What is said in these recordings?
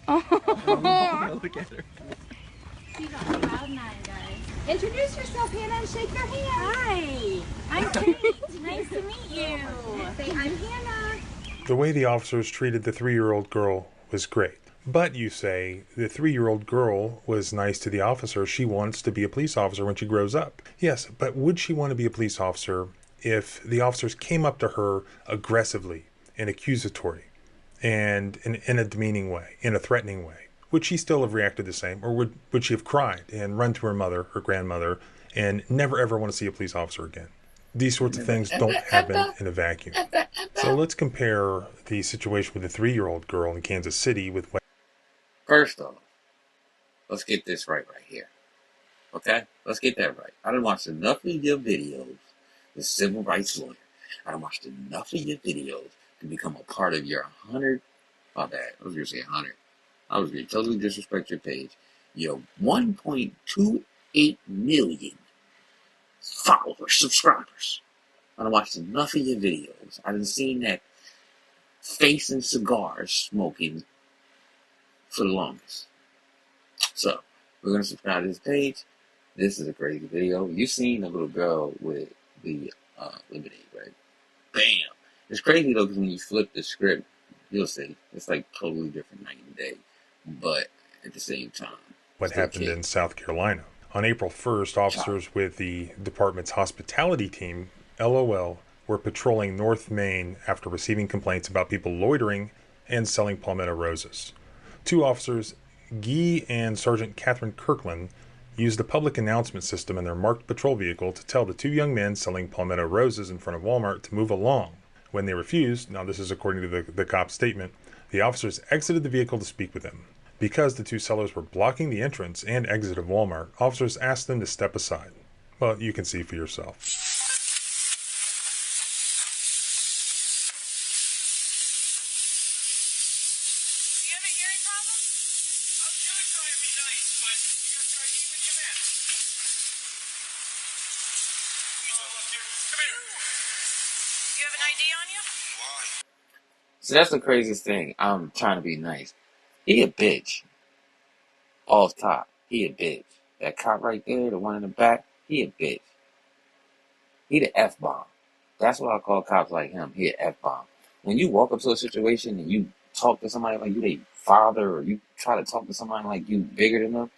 Oh, look at her. She's on cloud nine, guys. Introduce yourself, Hannah, and shake your hand. Hi, I'm Kate. Nice to meet you. Say, I'm Hannah. The way the officers treated the 3-year-old girl was great. But you say the 3-year-old girl was nice to the officer. She wants to be a police officer when she grows up. Yes, but would she want to be a police officer if the officers came up to her aggressively and accusatory and in a demeaning way, in a threatening way? Would she still have reacted the same, or would she have cried and run to her mother, her grandmother, and never ever want to see a police officer again? These sorts of things don't happen in a vacuum. So let's compare the situation with the 3-year-old girl in Kansas City with what. First off, let's get this right here. Okay? Let's get that right. I done watched enough of your videos, the civil rights lawyer. I done watched enough of your videos to become a part of your 100. My bad. I was going to say 100. I was going to totally disrespect your page. Your 1.28 million followers, subscribers. I done watched enough of your videos. I done seen that face and cigars smoking for the longest. So, we're going to subscribe to this page. This is a crazy video. You've seen the little girl with the lemonade, right? Bam! It's crazy though, because when you flip the script, you'll see it's like totally different night and day. But at the same time, what happened in South Carolina. On April 1st, officers with the department's hospitality team, LOL, were patrolling North Main after receiving complaints about people loitering and selling palmetto roses. 2 officers, Guy and Sergeant Catherine Kirkland, used the public announcement system in their marked patrol vehicle to tell the 2 young men selling palmetto roses in front of Walmart to move along. When they refused, now this is according to the cop's statement, the officers exited the vehicle to speak with them. Because the 2 sellers were blocking the entrance and exit of Walmart, officers asked them to step aside. Well, you can see for yourself. You have a hearing problem? I'm just trying to be nice, but you gotta try to eat with your man. Come here. You have an ID on you? Why? So that's the craziest thing. I'm trying to be nice. He a bitch. Off top, he a bitch. That cop right there, the one in the back, he a bitch. He the F-bomb. That's what I call cops like him. He an F-bomb. When you walk up to a situation and you talk to somebody like you their father, or you try to talk to somebody like you bigger than them,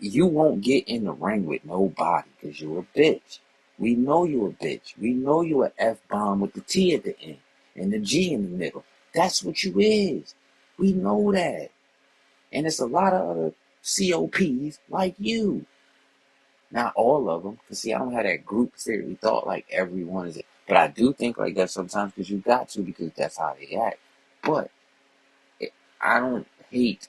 you won't get in the ring with nobody because you're a bitch. We know you're a bitch. We know you're an F-bomb with the T at the end and the G in the middle. That's what you is. We know that. And it's a lot of other COPs like you. Not all of them. Because, see, I don't have that group theory thought like everyone is. But I do think like that sometimes because you got to, because that's how they act. But I don't hate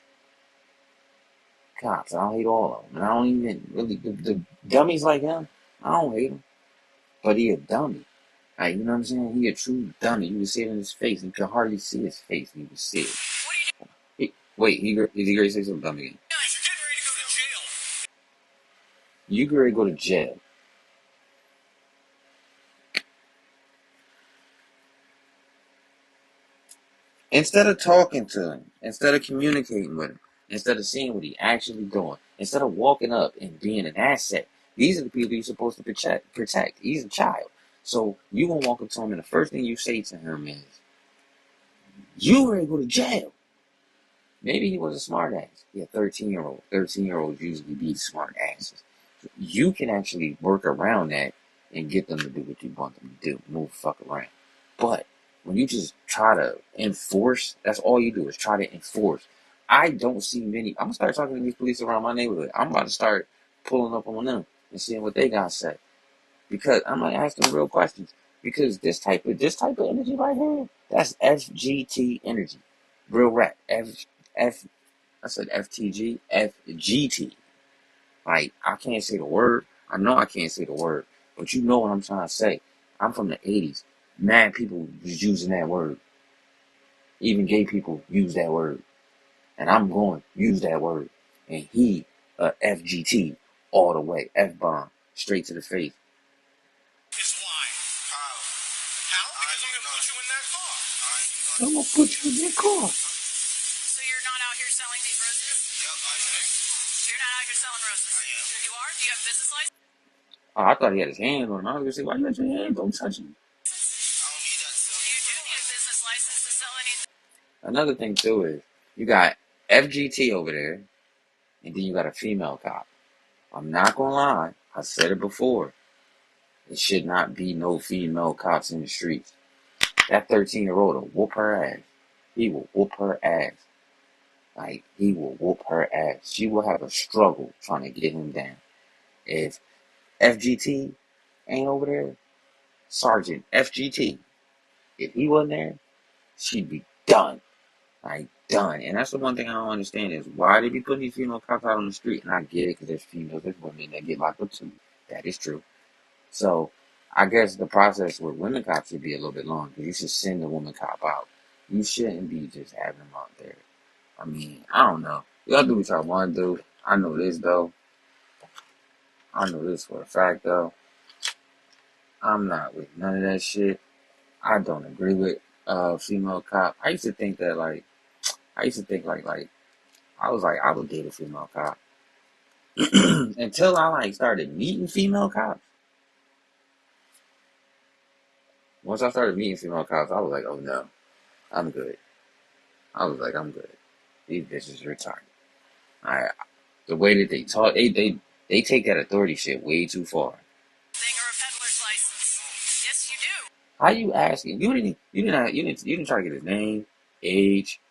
cops. I don't hate all of them. And I don't even really, the dummies like him, I don't hate him. But he a dummy. Like, you know what I'm saying? He a true dummy. You would see it in his face. You can hardly see his face. You would see it. What are you doing? Wait, is he ready to say something dumb again? Guys, you're getting ready to go to jail. You get ready to go to jail. Instead of talking to him, instead of communicating with him, instead of seeing what he actually doing, instead of walking up and being an asset, these are the people you're supposed to protect. He's a child. So you gonna walk up to him and the first thing you say to him is, you ready to go to jail. Maybe he was a smart ass. He a 13-year-old. 13-year-olds usually be smart asses. So you can actually work around that and get them to do what you want them to do. Move the fuck around. But when you just try to enforce, that's all you do is try to enforce. I don't see many. I'm going to start talking to these police around my neighborhood. I'm about to start pulling up on them and seeing what they got to say. Because I'm going to ask them real questions. Because this type of energy right here, that's FGT energy. Real rap. I said FTG, FGT. Like, I can't say the word. I know I can't say the word. But you know what I'm trying to say. I'm from the 80s. Mad people was using that word. Even gay people use that word. And I'm going to use that word. And he, FGT, all the way. F-bomb. Straight to the face. Is why. How? How? Because I'm going to put you in that car. I'm going to put you your car. So you're not out here selling these roses? Yep, I am. You're not out here selling roses? I am. You are? Do you have a business license? Oh, I thought he had his hands on him. I was gonna say, why you got your hands? Don't touch him. I don't need that stuff. You do need a business license to sell anything. Another thing too is you got FGT over there, and then you got a female cop. I'm not gonna lie, I said it before. It should not be no female cops in the streets. That 13-year-old will whoop her ass. He will whoop her ass. Like, he will whoop her ass. She will have a struggle trying to get him down. If FGT ain't over there, Sergeant FGT, if he wasn't there, she'd be done. Like, done. And that's the one thing I don't understand is why they be putting these female cops out on the street. And I get it because there's females, there's women that get locked up too. That is true. So, I guess the process with women cops should be a little bit long because you should send the woman cop out. You shouldn't be just having them out there. I mean, I don't know. Y'all do what y'all want to do. I know this, though. I know this for a fact, though. I'm not with none of that shit. I don't agree with female cop. I used to think that, like, I was like, I would date a female cop. Until I, like, started meeting female cops. Once I started meeting female cops, I was like, oh no, I'm good. I was like, I'm good. These bitches are retarded. The way that they talk, they take that authority shit way too far. Thing or a peddler's license? Yes, you do. How you asking? You didn't try to get his name, age.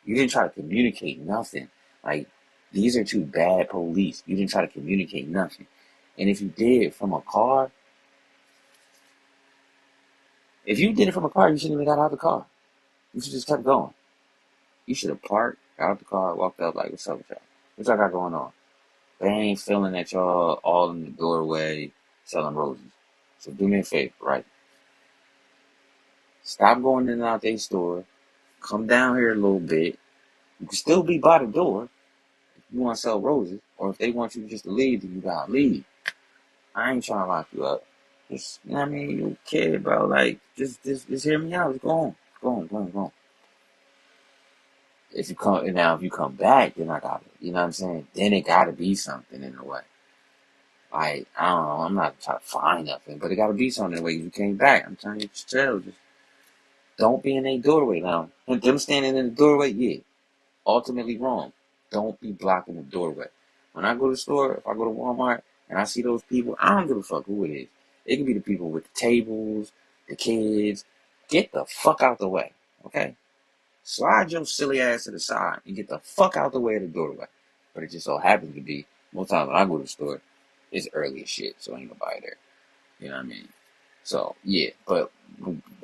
You didn't try to communicate nothing. Like, these are two bad police. You didn't try to communicate nothing. And if you did from a car, you shouldn't even got out of the car. You should just kept going. You should have parked, got out the car, walked up like, what's up with y'all? What y'all got going on? They ain't feeling that y'all all in the doorway selling roses. So do me a favor, right? Stop going in and out their store. Come down here a little bit. You can still be by the door if you want to sell roses. Or if they want you just to leave, then you gotta leave. I ain't trying to lock you up. Just, you know what I mean? You kid, bro. Like, just hear me out. Just go on. If you come back, then I got it. You know what I'm saying? Then it gotta be something in a way. Like, I don't know. I'm not trying to find nothing, but it gotta be something in a way. You came back. I'm trying to get you tell. Just don't be in a doorway now. And them standing in the doorway, yeah, ultimately wrong. Don't be blocking the doorway. When I go to the store, if I go to Walmart and I see those people, I don't give a fuck who it is. It can be the people with the tables, the kids. Get the fuck out the way, okay? Slide your silly ass to the side and get the fuck out the way of the doorway. But it just so happens to be, most times when I go to the store, it's early as shit, so ain't nobody there. You know what I mean? So, yeah, but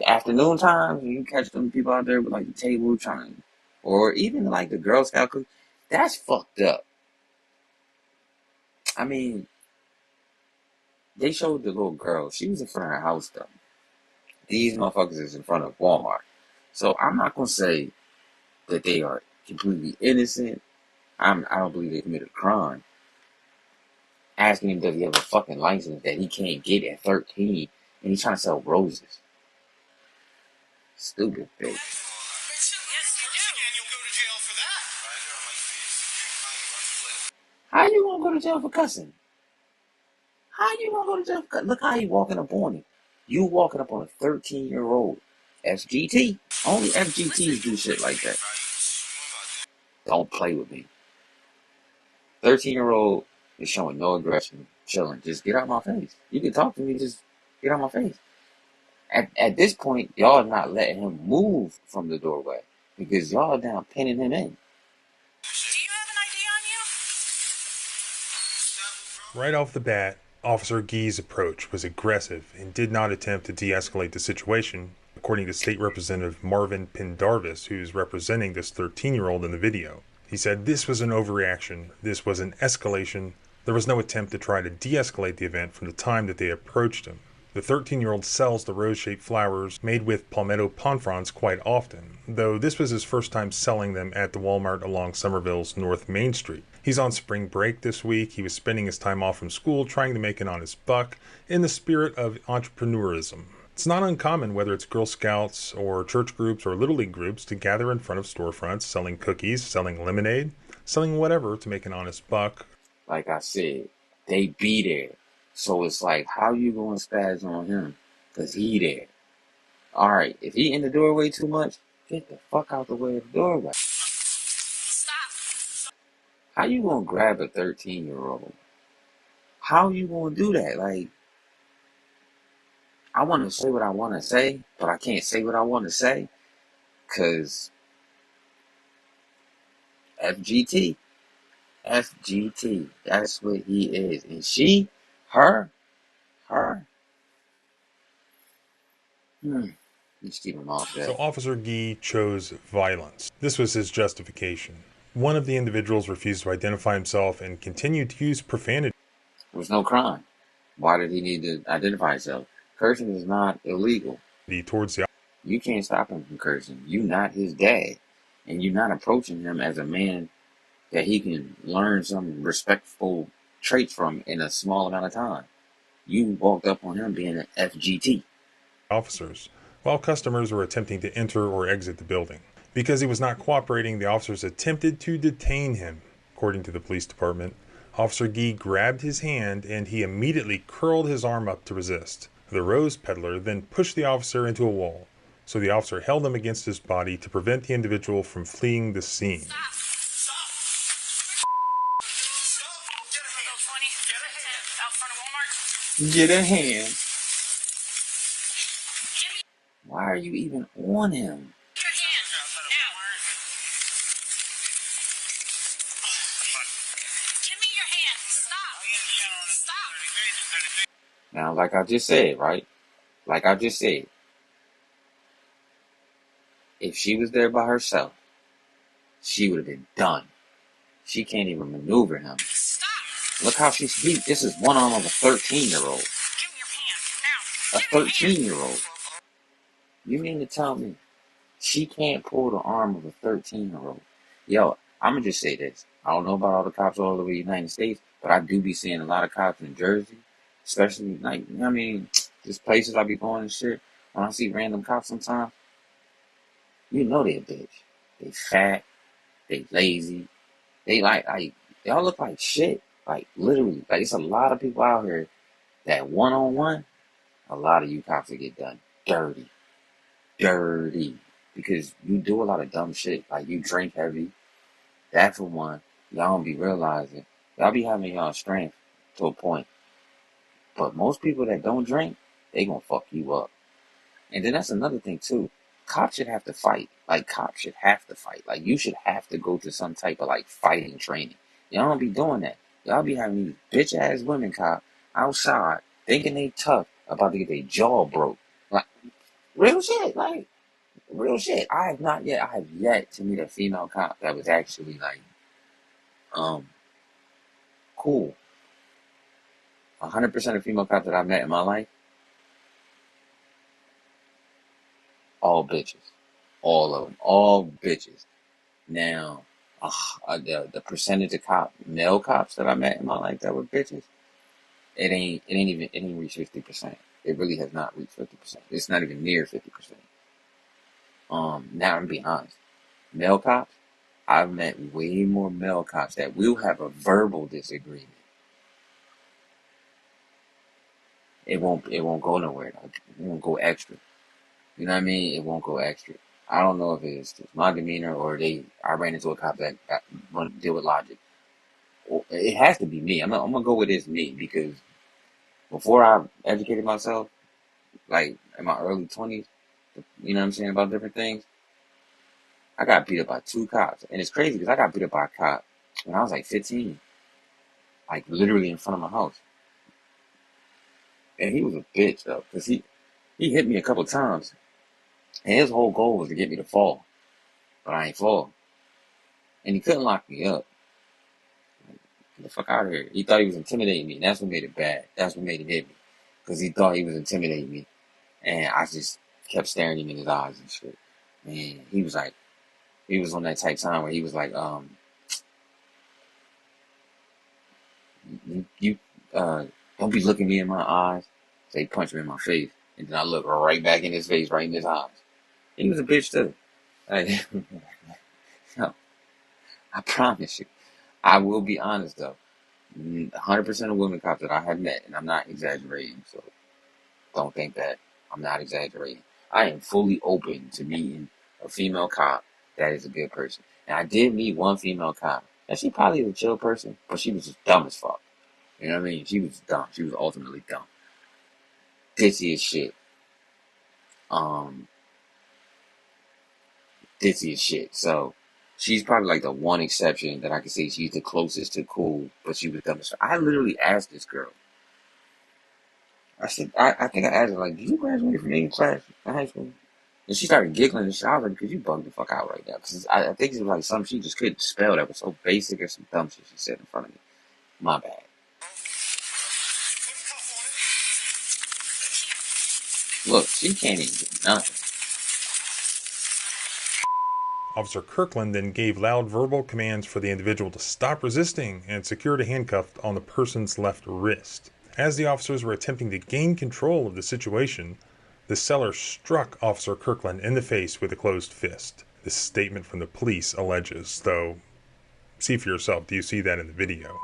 afternoon times, when you catch them people out there with like the table trying, or even like the Girl Scout cookie, that's fucked up. I mean, they showed the little girl, she was in front of her house though. These motherfuckers is in front of Walmart. So I'm not gonna say that they are completely innocent. I don't believe they committed a crime. Asking him does he have a fucking license that he can't get at 13, and he's trying to sell roses. Stupid bitch. Yes, you do. And you'll go to jail for that. How you gonna go to jail for cussing? How you gonna go to jail for cussing? Look how he walking up on him. You walking up on a 13-year-old. FGT. Only FGTs do shit like that. Don't play with me. 13-year-old is showing no aggression, chilling. Just get out my face. You can talk to me, just get out my face. At this point, y'all not letting him move from the doorway because y'all down pinning him in. Do you have an ID on you? Right off the bat, Officer Gee's approach was aggressive and did not attempt to de-escalate the situation, according to State Representative Marvin Pendarvis, who's representing this 13-year-old in the video. He said this was an overreaction, this was an escalation, there was no attempt to try to de-escalate the event from the time that they approached him. The 13-year-old sells the rose-shaped flowers made with palmetto palm fronds quite often, though this was his first time selling them at the Walmart along Somerville's North Main Street. He's on spring break this week. He was spending his time off from school trying to make an honest buck in the spirit of entrepreneurism. It's not uncommon, whether it's Girl Scouts or church groups or Little League groups, to gather in front of storefronts selling cookies, selling lemonade, selling whatever to make an honest buck. Like I said, they be there. So it's like, how you going to spaz on him? Because he there. All right, if he in the doorway too much, get the fuck out the way of the doorway. Stop. How you going to grab a 13-year-old? How you going to do that? Like, I want to say what I want to say, but I can't say what I want to say because FGT. FGT. That's what he is. And she, her, just keep him off So that. Officer Gee chose violence. This was his justification. One of the individuals refused to identify himself and continued to use profanity There was no crime. Why did he need to identify himself? Cursing is not illegal. towards the You can't stop him from cursing. You not his dad. And you're not approaching him as a man that he can learn some respectful traits from in a small amount of time. You walked up on him being an FGT. officers, while customers were attempting to enter or exit the building. Because he was not cooperating, the officers attempted to detain him. According to the police department, Officer Gee grabbed his hand and he immediately curled his arm up to resist. The rose peddler then pushed the officer into a wall, so the officer held him against his body to prevent the individual from fleeing the scene. Stop. Get a hand. 20. Get a hand. Out front of Walmart. Get a hand. Give me Why are you even on him? your hand. Now. Give me your hand. Stop. Stop. Now, like I just said, right? Like I just said, if she was there by herself, she would have been done. She can't even maneuver him. Stop. Look how she's beat. This is one arm of a 13-year-old. Give me your hand. Now. A 13-year-old. You mean to tell me she can't pull the arm of a 13-year-old? Yo, I'm going to just say this. I don't know about all the cops all over the United States, but I do be seeing a lot of cops in Jersey, especially, like, I mean, just places I be going and shit. When I see random cops sometimes, you know they a bitch. They fat, they lazy, they they all look like shit. Like, literally, like, it's a lot of people out here that one-on-one, a lot of you cops will get done dirty. Dirty. Because you do a lot of dumb shit. Like, you drink heavy. That for one, y'all don't be realizing. Y'all be having y'all strength to a point. But most people that don't drink, they gonna fuck you up. And then that's another thing too. Cops should have to fight. Like, cops should have to fight. Like, you should have to go to some type of, like, fighting training. Y'all don't be doing that. Y'all be having these bitch-ass women cop outside thinking they tough, about to get their jaw broke. Like, real shit. Like, real shit. I have yet to meet a female cop that was actually, like, cool. 100% of female cops that I've met in my life, all bitches. All of them. All bitches. Now, the percentage of male cops that I met in my life that were bitches, it ain't reached 50%. It really has not reached 50%. It's not even near 50%. Now I'm being honest. Male cops, I've met way more male cops that will have a verbal disagreement. It won't go nowhere. It won't go extra. You know what I mean? It won't go extra. I don't know if it's just my demeanor or I ran into a cop that want to deal with logic. It has to be me. I'm gonna go with it's me because before I educated myself, like in my early 20s, you know what I'm saying, about different things, I got beat up by 2 cops. And it's crazy because I got beat up by a cop when I was like 15. Like literally in front of my house. And he was a bitch though, because he hit me a couple times. And his whole goal was to get me to fall. But I ain't fall. And he couldn't lock me up. Get the fuck out of here. He thought he was intimidating me. And that's what made it bad. That's what made him hit me. Because he thought he was intimidating me. And I just kept staring him in his eyes and shit. Man, he was on that type time where he was like, you don't be looking me in my eyes. So he punched me in my face. And then I look right back in his face, right in his eyes. He was a bitch too. Like, no, I promise you. I will be honest though. 100% of women cops that I have met, and I'm not exaggerating, so don't think that I'm not exaggerating. I am fully open to meeting a female cop that is a good person. And I did meet one female cop. And she probably is a chill person, but she was just dumb as fuck. You know what I mean? She was dumb. She was ultimately dumb. Ditzy as shit. Ditzy as shit. So she's probably like the one exception that I can say she's the closest to cool, but she was dumb as fuck. I literally asked this girl. I said, I think I asked her, like, did you graduate from any class in high school? And she started giggling and shit. I was like, because you bugged the fuck out right now. Because I think it was like something she just couldn't spell that was so basic or some dumb shit she said in front of me. My bad. Look, she can't even do nothing. Officer Kirkland then gave loud verbal commands for the individual to stop resisting and secured a handcuff on the person's left wrist. As the officers were attempting to gain control of the situation, the seller struck Officer Kirkland in the face with a closed fist. This statement from the police alleges, though see for yourself, do you see that in the video? Get on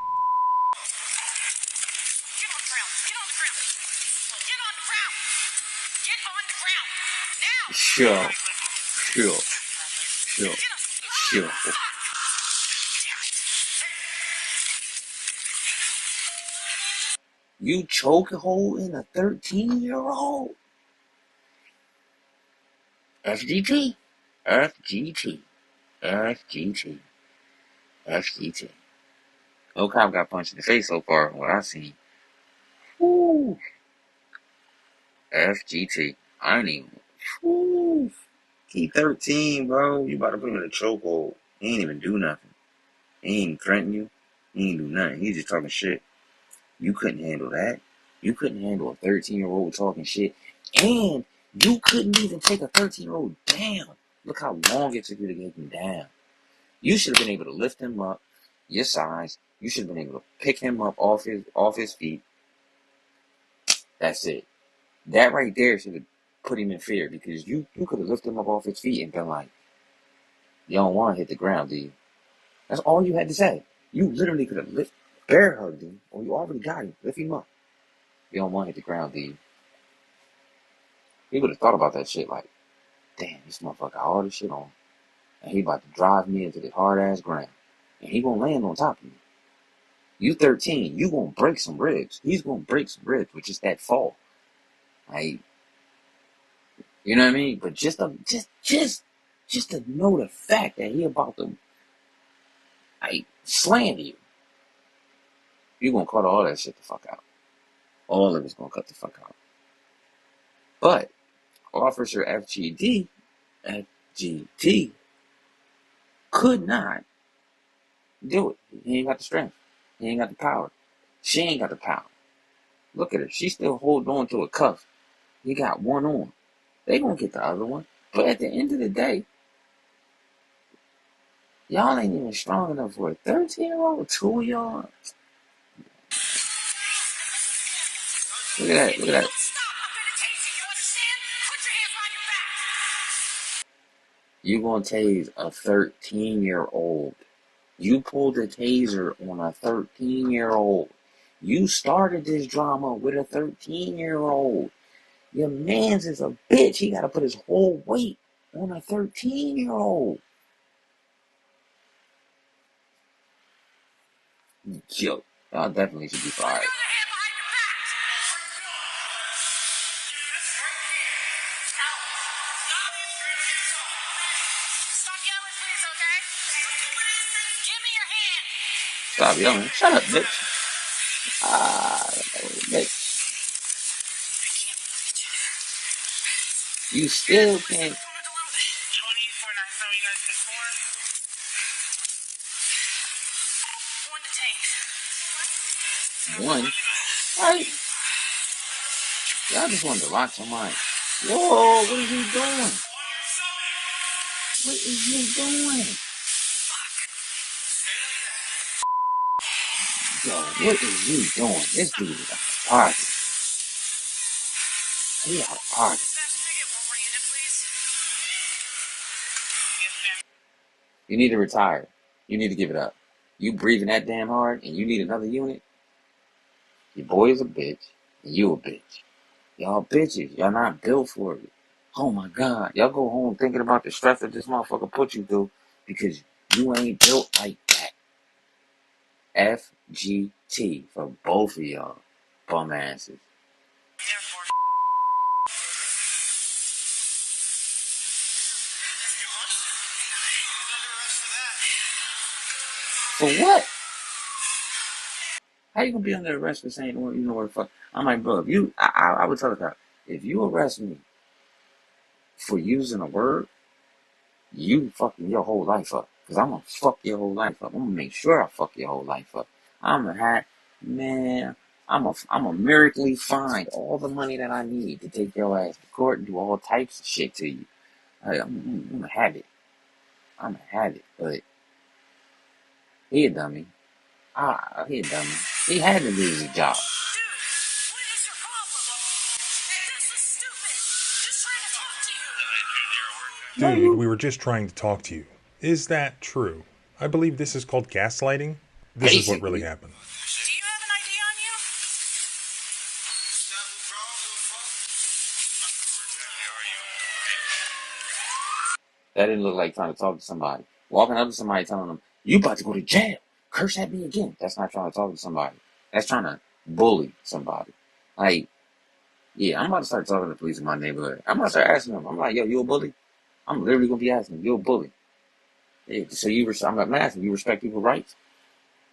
the ground. Get on the ground. Get on the ground. Get on the ground. Now. Sure. You choke a hole in a 13-year-old? FGT. No cop got punched in the face so far, what I've seen. Woo. FGT. I ain't even. Woo. He 13, bro. You about to put him in a chokehold. He ain't even do nothing. He ain't threaten you. He ain't do nothing. He just talking shit. You couldn't handle that. You couldn't handle a 13-year-old talking shit. And you couldn't even take a 13-year-old down. Look how long it took you to get him down. You should have been able to lift him up, your size. You should have been able to pick him up off his feet. That's it. That right there should have put him in fear, because you could have lifted him up off his feet and been like, you don't want to hit the ground, do you? That's all you had to say. You literally could have bear hugged him, or you already got him. Lift him up. You don't want to hit the ground, do you? He would have thought about that shit like, damn, this motherfucker got all this shit on. And he about to drive me into the hard-ass ground. And he gonna land on top of me. You 13, you gonna break some ribs. He's gonna break some ribs with just that fall. Like, you know what I mean? But just to know the fact that he about to, like, slander you. You gonna cut all that shit the fuck out. All of it's gonna cut the fuck out. But Officer FGT could not do it. He ain't got the strength. He ain't got the power. She ain't got the power. Look at her. She still holding on to a cuff. He got one on. They gonna get the other one. But at the end of the day, y'all ain't even strong enough for a 13-year-old. Two of y'all. Look at that. Look at that. Stop. I'm going to tase you. You understand? Put your hands behind your back. You gonna tase a 13-year-old. You pulled a taser on a 13-year-old. You started this drama with a 13-year-old. Your man's is a bitch. He gotta put his whole weight on a 13-year-old. Yo, y'all definitely should be fired. Put your hand behind your back. Stop yelling, please, okay? Give me your hand. Stop yelling. Shut up, bitch. Bitch. You still can't. 20 for 9, so you guys pick 4. 1 to tank. One. Right? Y'all just wanted to lock somebody. Whoa, what is he doing? What is he doing? Yo, what is he doing? This dude is a party. We are hard. Sebastian, I get one more unit, please. You need to retire. You need to give it up. You breathing that damn hard and you need another unit? Your boy is a bitch and you a bitch. Y'all bitches. Y'all not built for it. Oh my God. Y'all go home thinking about the stress that this motherfucker put you through because you ain't built like that. FGT for both of y'all bum asses. For what? How you gonna be under arrest for saying you know what the fuck? I'm like, bro, if you, I would tell the cop, if you arrest me for using a word, you fucking your whole life up. Cause I'm gonna fuck your whole life up. I'm gonna make sure I fuck your whole life up. I'm gonna have, man, I'm gonna miraculously find all the money that I need to take your ass to court and do all types of shit to you. I'm gonna have it. I'm gonna have it. But he a dummy. He a dummy. He had to lose his job. Dude, we were just trying to talk to you. Is that true? I believe this is called gaslighting. This is what really happened. Do you have an ID on you? That didn't look like trying to talk to somebody. Walking up to somebody telling them, you about to go to jail. Curse at me again. That's not trying to talk to somebody. That's trying to bully somebody. Like, yeah, I'm about to start talking to the police in my neighborhood. I'm about to start asking them. I'm like, yo, you a bully? I'm literally going to be asking them, you a bully? Yeah, so I'm asking, you respect people's rights?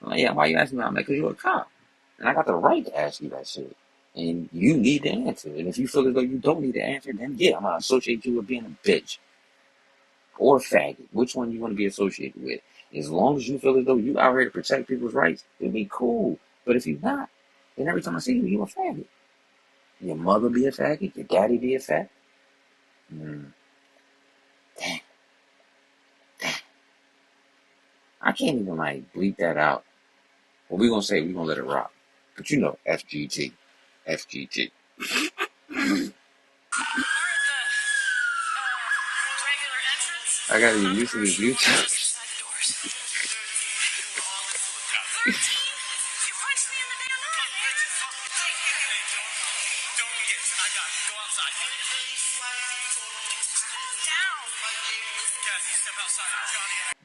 I'm like, yeah, why you asking me? I'm like, because you're a cop. And I got the right to ask you that shit. And you need to answer. And if you feel as though you don't need to answer, then yeah, I'm going to associate you with being a bitch. Or faggot. Which one you want to be associated with? As long as you feel as though you out here to protect people's rights, it'll be cool. But if you're not, then every time I see you, you a faggot. Your mother be a faggot, your daddy be a faggot. Damn. I can't even like bleep that out. What we gonna say, we gonna let it rock. But you know, FGT. FGT. I gotta get used to this YouTube.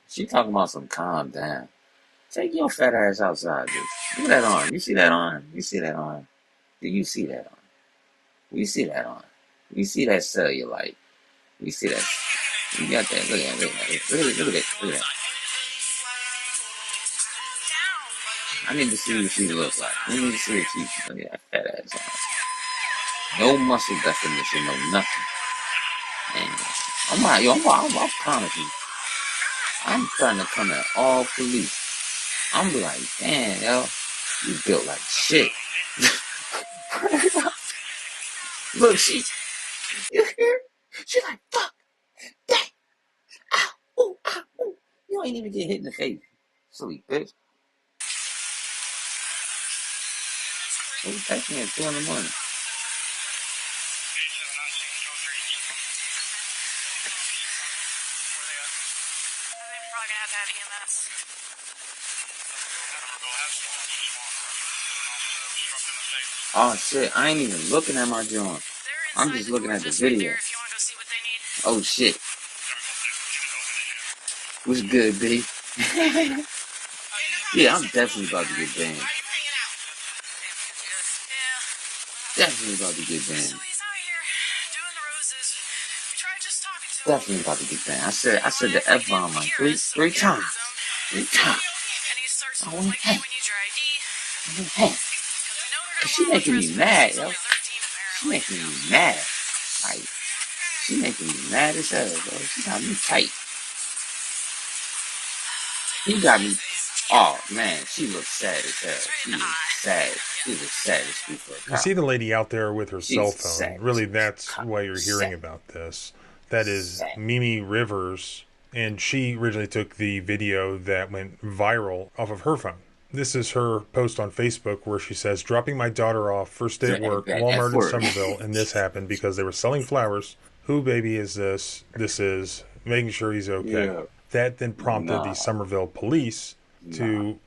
She talking about some calm down. Take your fat ass outside, bitch. Look at that arm. You see that arm? You see that arm? Do you see that arm? You see that arm? You see that cellulite? You see that? You got that? Look at that. Look at that. Look at that. I need to see what she looks like. I need to see what she look at that fat ass arm. No muscle definition, no nothing. And I promise you, I'm trying to come at all police. I'm be like, damn, yo, you built like shit. Look, she like, fuck that. Ow, ooh, ow, ooh. You ain't even get hit in the face. Silly bitch. Who text me at 2 in the morning? Oh shit, I ain't even looking at my joint. I'm just looking at the video. Oh shit. What's good, B? Yeah, I'm definitely about to get banned. Definitely about to get banned. Definitely about to get banned. I said the F-bomb like three times. 3 times. I went hey. Hey. She making me mad, yo. She making me mad. Like, she making me mad as hell, bro. She got me tight. He got me. Oh man, she looks sad as hell. She is sad. She looks sad as shit for a cop. You see the lady out there with her cell phone. Really, that's why you're hearing about this. That is Mimi Rivers, and she originally took the video that went viral off of her phone. This is her post on Facebook where she says, dropping my daughter off first day at work, Walmart in Somerville, and this happened because they were selling flowers. Who baby is this? This is making sure he's okay. Yeah. That then prompted the Somerville police to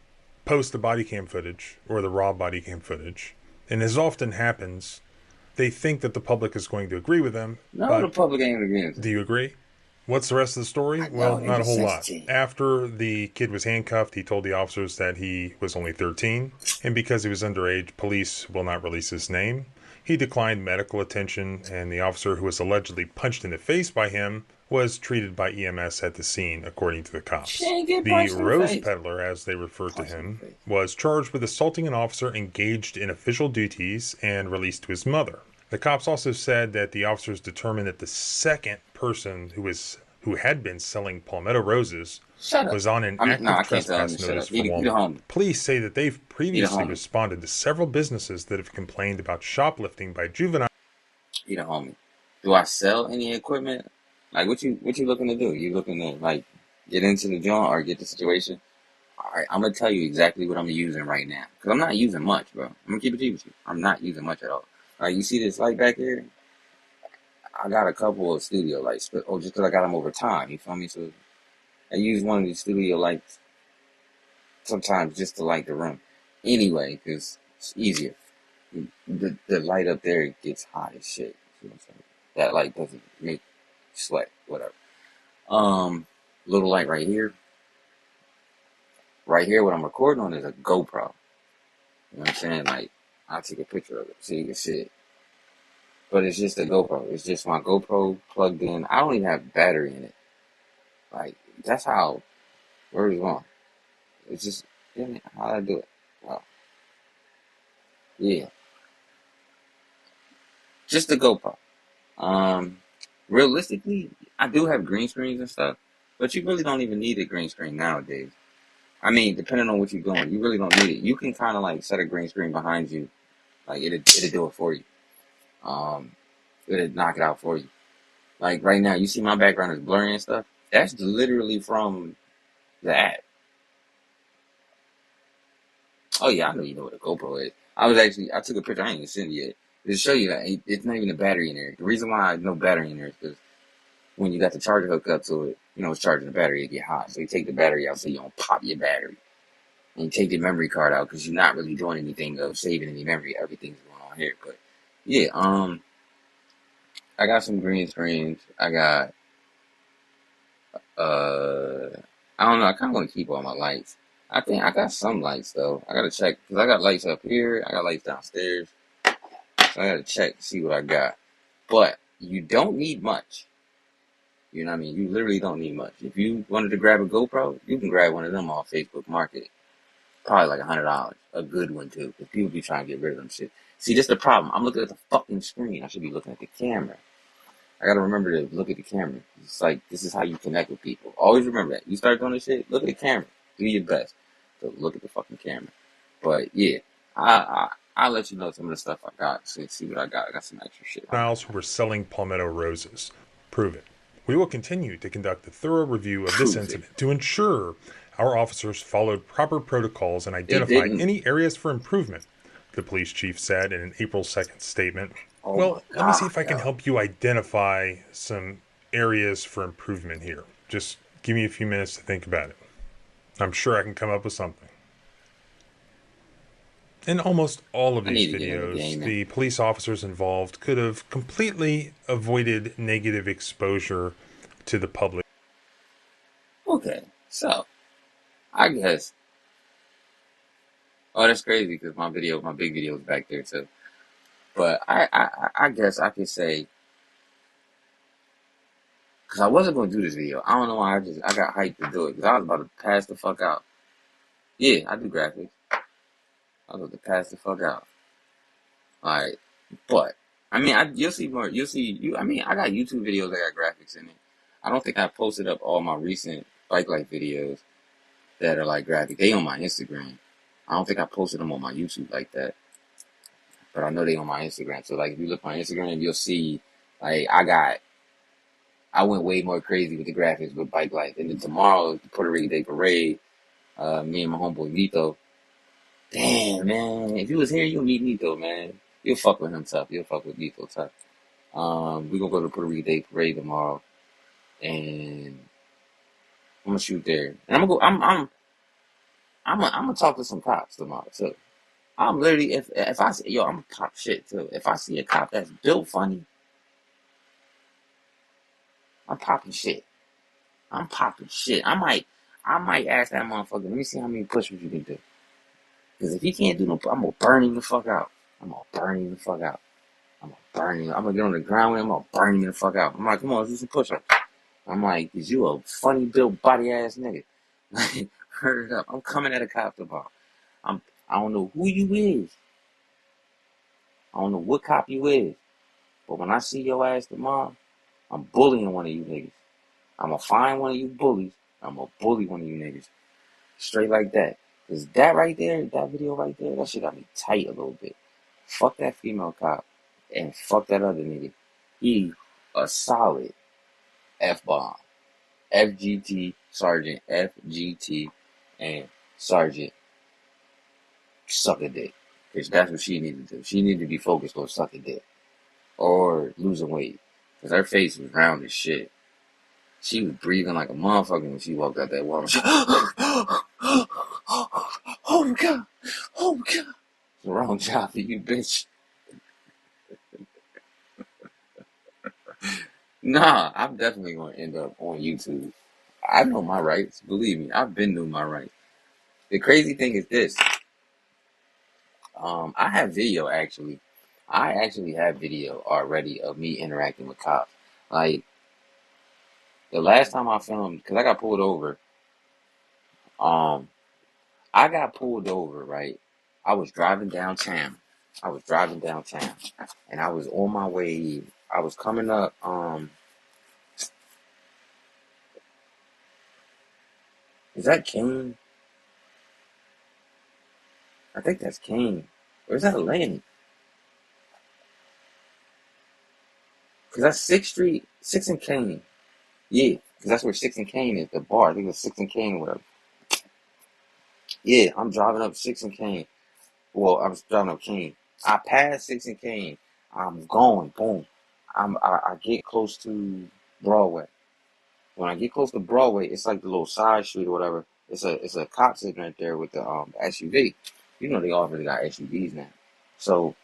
post the body cam footage or the raw body cam footage. And as often happens, they think that the public is going to agree with them. No, the public ain't agreeing. Do you agree? What's the rest of the story? Well, not a whole lot. After the kid was handcuffed, he told the officers that he was only 13, and because he was underage, police will not release his name. He declined medical attention, and the officer who was allegedly punched in the face by him was treated by EMS at the scene, according to the cops. The Rose Peddler, as they referred to him, was charged with assaulting an officer engaged in official duties and released to his mother. The cops also said that the officers determined that the second person who had been selling palmetto roses was on an active trespass notice for Walmart. Police say that they've previously responded to several businesses that have complained about shoplifting by juveniles. You the homie. Do I sell any equipment? Like, what you looking to do? You looking to, like, get into the joint or get the situation? All right, I'm going to tell you exactly what I'm using right now. Because I'm not using much, bro. I'm going to keep it cheap with you. I'm not using much at all. You see this light back here? I got a couple of studio lights, but just because I got them over time, you feel me? So I use one of these studio lights sometimes just to light the room. Anyway, because it's easier. The light up there gets hot as shit. You know what I'm saying? That light doesn't make sweat, whatever. Little light right here. Right here, what I'm recording on is a GoPro. You know what I'm saying? Like, I'll take a picture of it so you can see it. But it's just a GoPro. It's just my GoPro plugged in. I don't even have battery in it. Like, that's how, where is it going? It's just, how I do it? Oh. Yeah. Just a GoPro. Realistically, I do have green screens and stuff, but you really don't even need a green screen nowadays. I mean, depending on what you're doing, you really don't need it. You can kind of like set a green screen behind you. Like, it'll do it for you. It'll knock it out for you. Like, right now, you see my background is blurry and stuff? That's literally from the app. Oh, yeah, I know you know what a GoPro is. I took a picture, I ain't even seen it yet. To show you that it's not even a battery in there. The reason why no battery in there is because when you got the charger hooked up to it, it's charging the battery, it get hot. So you take the battery out so you don't pop your battery. And you take the memory card out because you're not really doing anything of saving any memory. Everything's going on here. But yeah, I got some green screens. I got I don't know, I kinda wanna keep all my lights. I think I got some lights though. I gotta check because I got lights up here, I got lights downstairs. So I gotta check to see what I got. But you don't need much. You know what I mean? You literally don't need much. If you wanted to grab a GoPro, you can grab one of them off Facebook Market. Probably like $100. A good one too, because people be trying to get rid of them shit. See, that's the problem. I'm looking at the fucking screen. I should be looking at the camera. I gotta remember to look at the camera. It's like, this is how you connect with people. Always remember that. You start doing this shit, look at the camera. Do your best to look at the fucking camera. But yeah, I'll let you know some of the stuff I got. So see what I got. I got some extra shit. Juveniles who were selling palmetto roses. Prove it. We will continue to conduct a thorough review of this incident to ensure our officers followed proper protocols and identified any areas for improvement, the police chief said in an April 2nd statement. Well, let me see if I can help you identify some areas for improvement here. Just give me a few minutes to think about it. I'm sure I can come up with something. In almost all of these videos, the police officers involved could have completely avoided negative exposure to the public. Okay, so I guess. Oh, that's crazy because my big video is back there too. But I guess I could say, because I wasn't going to do this video. I don't know why I got hyped to do it because I was about to pass the fuck out. Yeah, I do graphics. I was about to pass the fuck out. Alright, but I mean, you'll see more. I mean, I got YouTube videos that got graphics in it. I don't think I posted up all my recent bike life videos that are like graphic. They on my Instagram. I don't think I posted them on my YouTube like that. But I know they on my Instagram. So like if you look on my Instagram, you'll see like I went way more crazy with the graphics with bike life. And then tomorrow, the Puerto Rican Day Parade, me and my homeboy Vito, Damn, man. If you was here, you'll meet Nico, man. You'll fuck with him tough. You'll fuck with Nico tough. We gonna go to the Puerto Rico Day Parade tomorrow, and I'm gonna shoot there. And I'm gonna go. I'm gonna talk to some cops tomorrow too. I'm literally if I see, yo, I'm gonna pop shit too. If I see a cop that's built funny, I'm popping shit. I'm popping shit. I might ask that motherfucker. Let me see how many push-ups you can do. Because if he can't do no, I'm gonna burn him the fuck out. I'm gonna burn him the fuck out. I'm gonna burn him. I'm gonna get on the ground with him. I'm gonna burn him the fuck out. I'm like, come on, let's do some push-ups. I'm like, is you a funny built body ass nigga? Like, hurt it up. I'm coming at a cop tomorrow. I don't know who you is. I don't know what cop you is. But when I see your ass tomorrow, I'm bullying one of you niggas. I'm gonna find one of you bullies. I'm gonna bully one of you niggas. Straight like that. Cause that right there, that video right there, that shit got me tight a little bit. Fuck that female cop. And fuck that other nigga. He a solid F-bomb. FGT, Sergeant, FGT, and Sergeant suck a dick. Cause that's what she needed to do. She needed to be focused on sucking dick. Or losing weight. Cause her face was round as shit. She was breathing like a motherfucker when she walked out that wall. Oh my god! Oh my god! It's the wrong job for you, bitch. Nah, I'm definitely gonna end up on YouTube. I know my rights. Believe me, I've been doing my rights. The crazy thing is this. I have video actually. I actually have video already of me interacting with cops. Like the last time I filmed, cause I got pulled over. I got pulled over, right? I was driving downtown. And I was on my way. I was coming up. Is that Kane? I think that's Kane. Or is that Atlantic? Cause that's 6th Street, 6th and Kane. Yeah, cause that's where 6th and Kane is. The bar. I think it's 6th and Kane or whatever. Yeah, I'm driving up 6th and Kane. Well, I was driving up Kane. I passed 6th and Kane. I'm going. Boom. I get close to Broadway. When I get close to Broadway, it's like the little side street or whatever. It's a cop sitting right there with the SUV. You know they already got SUVs now. So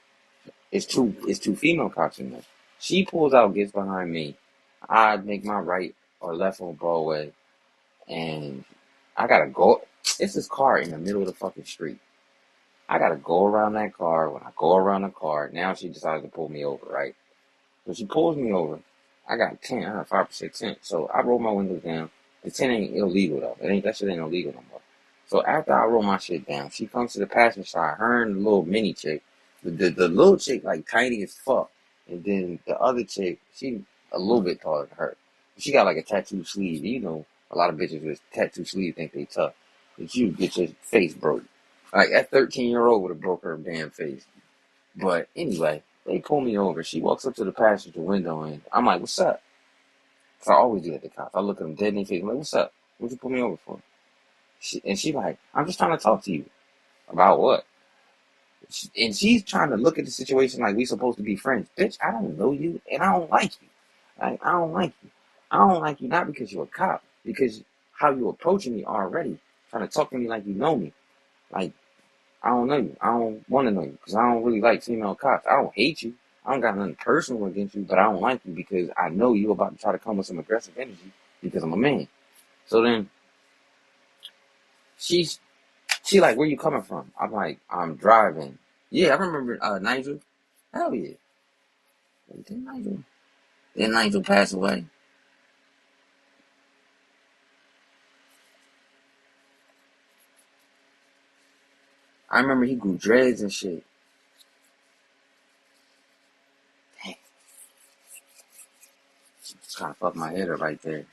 it's two female cops in there. She pulls out, gets behind me. I make my right or left on Broadway, and I gotta go. It's this car in the middle of the fucking street. I gotta go around that car. When I go around the car, now she decides to pull me over, right? So she pulls me over. I got 10, I got 5% tint. So I roll my windows down. The 10 ain't illegal though. That shit ain't illegal no more. So after I roll my shit down, she comes to the passenger side, her and the little mini chick. The little chick like tiny as fuck. And then the other chick, she a little bit taller than her. She got like a tattoo sleeve. You know, a lot of bitches with tattoo sleeve think they tough. But you get your face broke. Like that 13-year-old would have broke her damn face. But anyway, they pull me over. She walks up to the passenger window and I'm like, what's up? Cause I always do that to cops. I look at them dead in their face. I'm like, what's up? What'd you pull me over for? She like, I'm just trying to talk to you. About what? And she's trying to look at the situation like we supposed to be friends. Bitch, I don't know you and I don't like you. Like, I don't like you. I don't like you not because you're a cop. Because how you approaching me already. Trying to talk to me like you know me. Like, I don't know you. I don't want to know you because I don't really like female cops. I don't hate you. I don't got nothing personal against you, but I don't like you because I know you about to try to come with some aggressive energy because I'm a man. So then she like, where you coming from? I'm like, I'm driving. Yeah, I remember Nigel. Hell yeah. Didn't Nigel pass away? I remember he grew dreads and shit. Dang. It's kind of fucked my head up right there.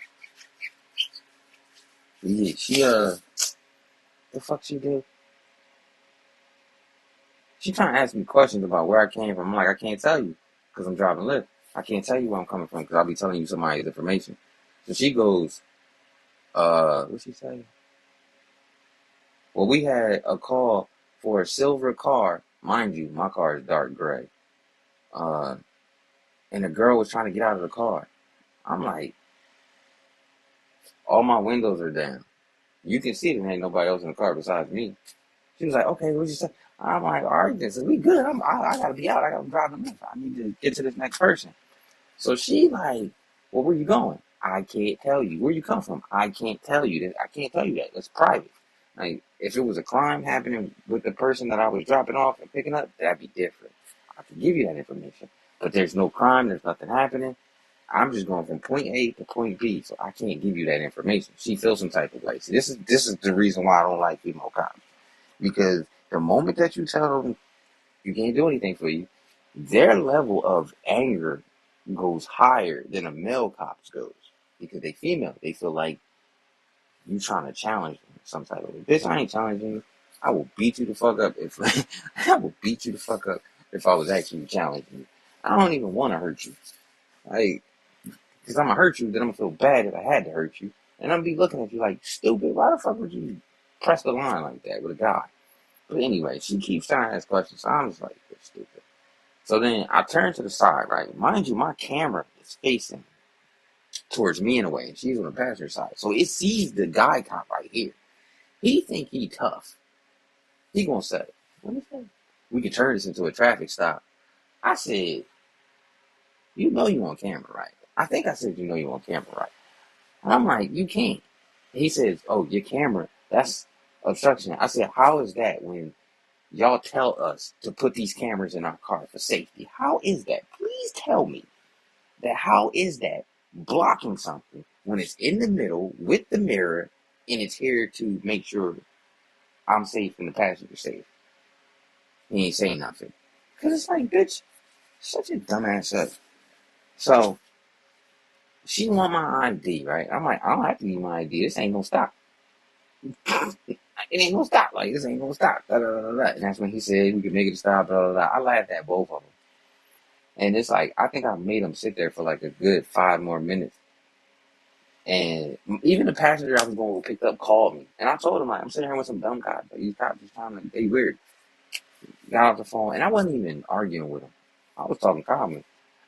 Yeah, she the fuck she did? She trying to ask me questions about where I came from. I'm like, I can't tell you because I'm driving Lyft. I can't tell you where I'm coming from because I'll be telling you somebody's information. So she goes, what'd she say? Well, we had a call for a silver car. Mind you, my car is dark gray. And the girl was trying to get out of the car. I'm like, all my windows are down. You can see there ain't nobody else in the car besides me. She was like, okay, what you say? I'm like, all right, then, so we good. I gotta be out. I gotta drive them. I need to get to this next person. So she like, well, where you going? I can't tell you. Where you come from? I can't tell you that. I can't tell you that. It's private. Like, if it was a crime happening with the person that I was dropping off and picking up, that'd be different. I could give you that information. But there's no crime. There's nothing happening. I'm just going from point A to point B, so I can't give you that information. She feels some type of way. See, this is the reason why I don't like female cops. Because the moment that you tell them you can't do anything for you, their level of anger goes higher than a male cop's goes. Because they female. They feel like you trying to challenge them some type of way. Bitch, I ain't challenging you. I will beat you the fuck up if I will beat you the fuck up if I was actually challenging you. I don't even want to hurt you. Like, because I'm going to hurt you, then I'm going to feel bad if I had to hurt you. And I'm going to be looking at you like, stupid, why the fuck would you press the line like that with a guy? But anyway, she keeps trying to ask questions, so I'm just like, you're stupid. So then I turn to the side, right? Mind you, my camera is facing towards me in a way, and she's on the passenger side. So it sees the guy cop right here. He think he tough. He gonna say, what is that? We could turn this into a traffic stop. I said, you know you on camera, right? I think I said, you know you on camera, right? And I'm like, you can't. He says, oh, your camera, that's obstruction. I said, how is that when y'all tell us to put these cameras in our car for safety? How is that? Please tell me that how is that blocking something when it's in the middle with the mirror and it's here to make sure I'm safe and the passenger safe? He ain't saying nothing. Because it's like, bitch, such a dumbass up. So, she want my ID, right? I'm like, I don't have to give my ID. This ain't no stop. It ain't no stop. Like, this ain't no stop. Da, da, da, da, da. And that's when he said we could make it a stop. Da, da, da. I laughed at both of them. And it's like, I think I made them sit there for like a good 5 more minutes. And even the passenger I was going to pick up called me. And I told him, like, I'm sitting here with some dumb cops. But these cops just trying to, they weird. Got off the phone. And I wasn't even arguing with him. I was talking calmly.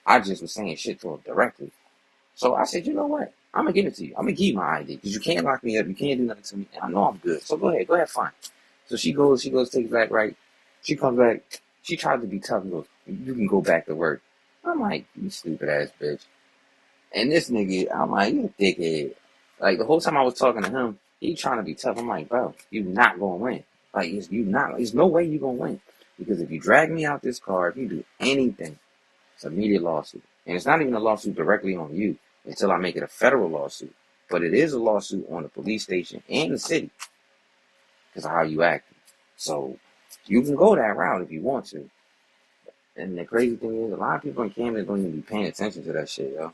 I just was saying shit to him directly. So I said, you know what? I'm going to give it to you. I'm going to give you my ID. Because you can't lock me up. You can't do nothing to me. And I know I'm good. So go ahead, fine. So she goes, takes back right. She comes back. She tried to be tough and goes, you can go back to work. I'm like, you stupid ass bitch. And this nigga, I'm like, you a dickhead. Like, the whole time I was talking to him, he trying to be tough. I'm like, bro, you not going to win. Like, there's no way you going to win. Because if you drag me out this car, if you do anything, it's an immediate lawsuit. And it's not even a lawsuit directly on you until I make it a federal lawsuit. But it is a lawsuit on the police station and the city because of how you act. So you can go that route if you want to. And the crazy thing is, a lot of people in Camden don't even be paying attention to that shit, yo.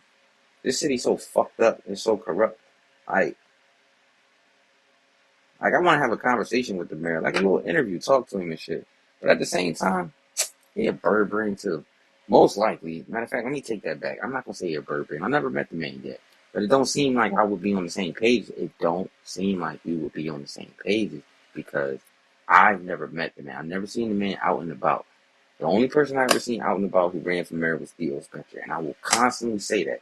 This city's so fucked up. It's so corrupt. Like I want to have a conversation with the mayor, like a little interview, talk to him and shit. But at the same time, he a bird brain too. Most likely. Matter of fact, let me take that back. I'm not going to say he a bird brain. I've never met the man yet. But it don't seem like I would be on the same page. It don't seem like we would be on the same pages because I've never met the man. I've never seen the man out and about. The only person I've ever seen out and about who ran for mayor was Theo Spencer. And I will constantly say that.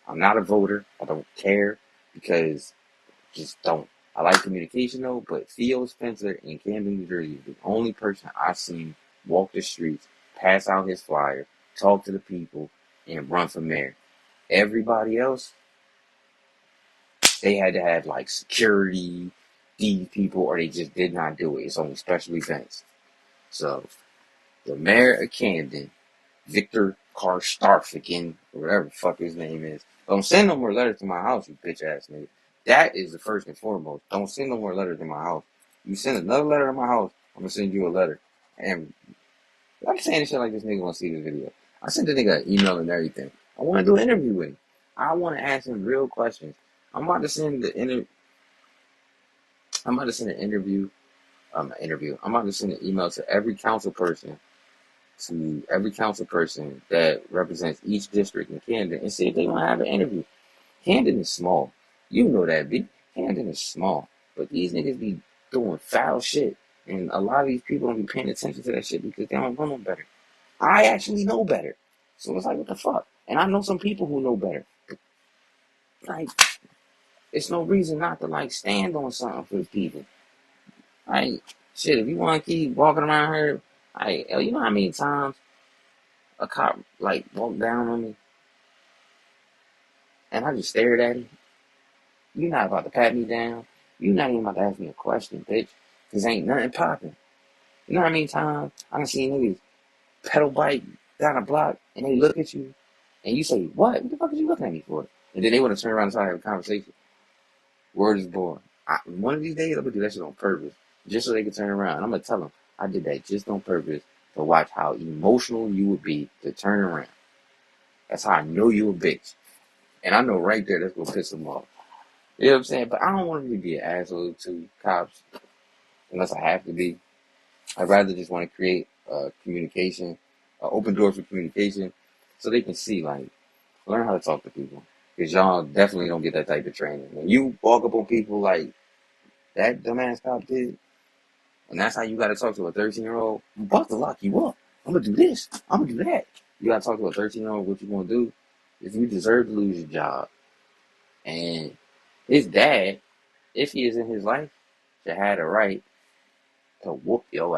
I'm not a voter. I don't care because just don't. I like communication though, but Theo Spencer in Camden, New Jersey is the only person I've seen walk the streets, pass out his flyer, talk to the people, and run for mayor. Everybody else, they had to have like security, these people, or they just did not do it. It's only special events. So, the mayor of Camden, Victor Karstarfikin, or whatever the fuck his name is, don't send no more letters to my house, you bitch ass nigga. That is the first and foremost. Don't send no more letters to my house. You send another letter to my house, I'm gonna send you a letter. And I'm saying this shit like this nigga wanna see this video. I sent the nigga an email and everything. I wanna do an interview with him. I wanna ask him real questions. I'm about to send an interview. I'm about to send an email to every council person that represents each district in Camden and see if they want to have an interview. Camden is small. You know that, B. Camden is small. But these niggas be doing foul shit. And a lot of these people don't be paying attention to that shit because they don't know no better. I actually know better. So it's like, what the fuck? And I know some people who know better. Like, it's no reason not to, like, stand on something for the people. Like, shit, if you want to keep walking around here, you know how many times a cop, like, walked down on me and I just stared at him? You're not about to pat me down. You're not even about to ask me a question, bitch. Because ain't nothing popping. You know how many times I done seen niggas pedal bike down a block and they look at you and you say, what the fuck are you looking at me for? And then they want to turn around and start having a conversation. Word is born. One of these days, I'm going to do that shit on purpose. Just so they can turn around. And I'm going to tell them, I did that just on purpose to watch how emotional you would be to turn around. That's how I know you a bitch. And I know right there that's going to piss them off. You know what I'm saying? But I don't want to be an asshole to cops unless I have to be. I'd rather just want to create communication, open doors for communication so they can see, like, learn how to talk to people. Because y'all definitely don't get that type of training. When you walk up on people like that dumbass cop did, and that's how you got to talk to a 13-year-old, I'm about to lock you up. I'm going to do this. I'm going to do that. You got to talk to a 13-year-old what you going to do if you deserve to lose your job. And his dad, if he is in his life, should have the right to whoop your ass.